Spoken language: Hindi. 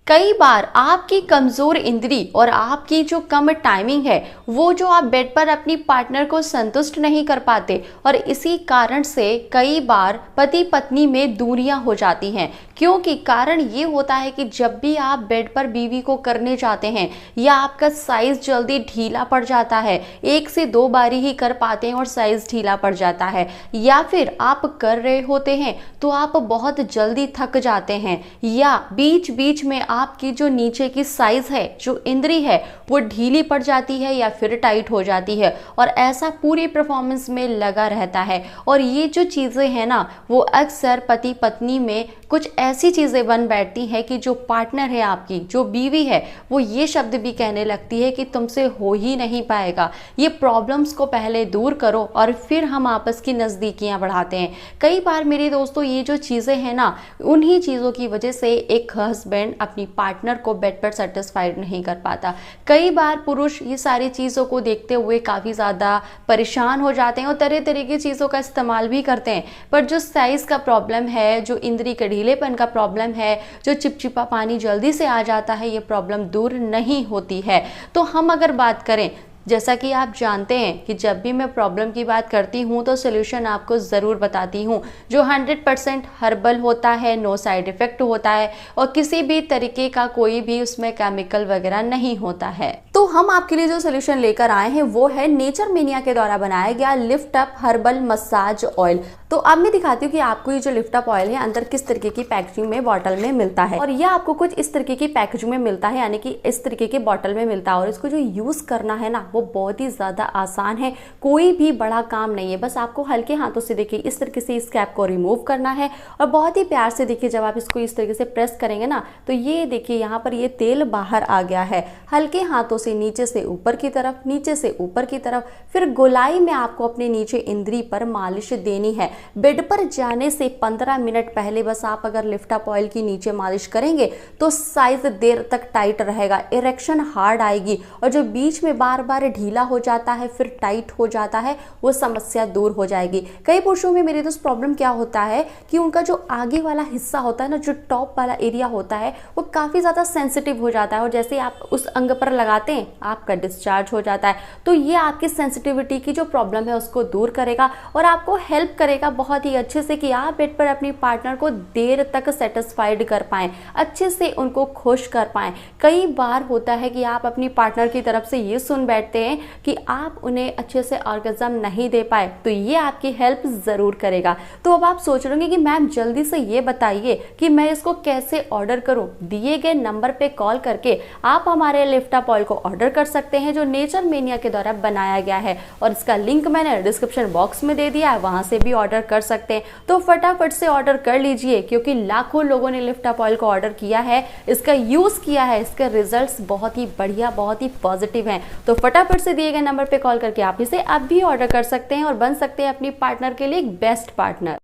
कई बार आपकी कमज़ोर इंद्री और आपकी जो कम टाइमिंग है वो जो आप बेड पर अपनी पार्टनर को संतुष्ट नहीं कर पाते और इसी कारण से कई बार पति पत्नी में दूरियां हो जाती हैं। क्योंकि कारण ये होता है कि जब भी आप बेड पर बीवी को करने जाते हैं या आपका साइज जल्दी ढीला पड़ जाता है, एक से दो बारी ही कर पाते हैं और साइज ढीला पड़ जाता है, या फिर आप कर रहे होते हैं तो आप बहुत जल्दी थक जाते हैं, या बीच बीच में आपकी जो नीचे की साइज है, जो इंद्री है, वो ढीली पड़ जाती है या फिर टाइट हो जाती है और ऐसा पूरी परफॉर्मेंस में लगा रहता है। और ये जो चीज़ें हैं ना, वो अक्सर पति पत्नी में कुछ ऐसी चीज़ें बन बैठती हैं कि जो पार्टनर है, आपकी जो बीवी है, वो ये शब्द भी कहने लगती है कि तुमसे हो ही नहीं पाएगा। ये प्रॉब्लम्स को पहले दूर करो और फिर हम आपस की नज़दीकियाँ बढ़ाते हैं। कई बार मेरे दोस्तों, ये जो चीज़ें हैं ना, उन्हीं चीज़ों की वजह से एक हस्बैंड अपनी पार्टनर को बेड पर सेटिस्फाइड नहीं कर पाता। कई बार पुरुष ये सारी चीज़ों को देखते हुए काफ़ी ज़्यादा परेशान हो जाते हैं और तरह तरह की चीज़ों का इस्तेमाल भी करते हैं, पर जो साइज़ का प्रॉब्लम है, जो इंद्री के ढीलेपन का प्रॉब्लम है, जो चिपचिपा पानी जल्दी से आ जाता है, ये प्रॉब्लम दूर नहीं होती है। तो हम अगर बात करें, जैसा कि आप जानते हैं कि जब भी मैं प्रॉब्लम की बात करती हूँ तो सोल्यूशन आपको ज़रूर बताती हूँ, जो 100% हर्बल होता है, नो साइड इफ़ेक्ट होता है और किसी भी तरीके का कोई भी उसमें केमिकल वगैरह नहीं होता है। तो हम आपके लिए जो सोल्यूशन लेकर आए हैं वो है नेचर मेनिया के द्वारा बनाया गया lift up herbal massage oil. तो अब मैं दिखाती हूँ कि आपको ये जो लिफ्ट अप ऑयल है अंदर किस तरीके की पैकेजिंग में बॉटल में मिलता है, और यह आपको कुछ इस तरीके की पैकेजिंग में मिलता है, यानी कि इस तरीके के बॉटल में मिलता है। और इसको जो यूज़ करना है ना, वो बहुत ही ज़्यादा आसान है, कोई भी बड़ा काम नहीं है। बस आपको हल्के हाथों से देखिए इस तरीके से इस कैप को रिमूव करना है और बहुत ही प्यार से देखिए जब आप इसको इस तरीके से प्रेस करेंगे ना, तो ये देखिए यहाँ पर ये तेल बाहर आ गया है। हल्के हाथों से नीचे से ऊपर की तरफ, नीचे से ऊपर की तरफ, फिर गोलाई में आपको अपने नीचे इंद्री पर मालिश देनी है। बेड पर जाने से 15 मिनट पहले बस आप अगर लिफ्ट अप ऑयल की नीचे मालिश करेंगे तो साइज देर तक टाइट रहेगा, इरेक्शन हार्ड आएगी और जो बीच में बार बार ढीला हो जाता है फिर टाइट हो जाता है, वो समस्या दूर हो जाएगी। कई पुरुषों में मेरे दोस्त प्रॉब्लम क्या होता है कि उनका जो आगे वाला हिस्सा होता है ना, जो टॉप वाला एरिया होता है, वो काफ़ी ज़्यादा सेंसिटिव हो जाता है और जैसे आप उस अंग पर लगाते हैं आपका डिस्चार्ज हो जाता है। तो ये आपकी सेंसिटिविटी की जो प्रॉब्लम है उसको दूर करेगा और आपको हेल्प करेगा बहुत ही अच्छे से कि आप बेड पर अपनी पार्टनर को देर तक सेटिस्फाइड कर पाएँ, अच्छे से उनको खुश कर पाएँ। कई बार होता है कि आप अपनी पार्टनर की तरफ से ये सुन बैठते हैं कि आप उन्हें अच्छे से ऑर्गेज़म नहीं दे पाए, तो ये आपकी हेल्प ज़रूर करेगा। तो अब आप सोच रहे होंगे कि मैम जल्दी से ये बताइए कि मैं इसको कैसे ऑर्डर करूं। दिए गए नंबर पे कॉल करके आप हमारे लिफ्ट अप ऑयल को ऑर्डर कर सकते हैं, जो नेचर मेनिया के द्वारा बनाया गया है, और इसका लिंक मैंने डिस्क्रिप्शन बॉक्स में दे दिया है, वहां से भी ऑर्डर कर सकते हैं। तो फटाफट से ऑर्डर कर लीजिए, क्योंकि लाखों लोगों ने लिफ्ट अप ऑयल को ऑर्डर किया है, इसका यूज़ किया है, इसके रिजल्ट्स बहुत ही बढ़िया, बहुत ही पॉजिटिव हैं। तो फटाफट से दिए गए नंबर पे कॉल करके आप इसे अब भी ऑर्डर कर सकते हैं और बन सकते हैं अपनी पार्टनर के लिए एक बेस्ट पार्टनर।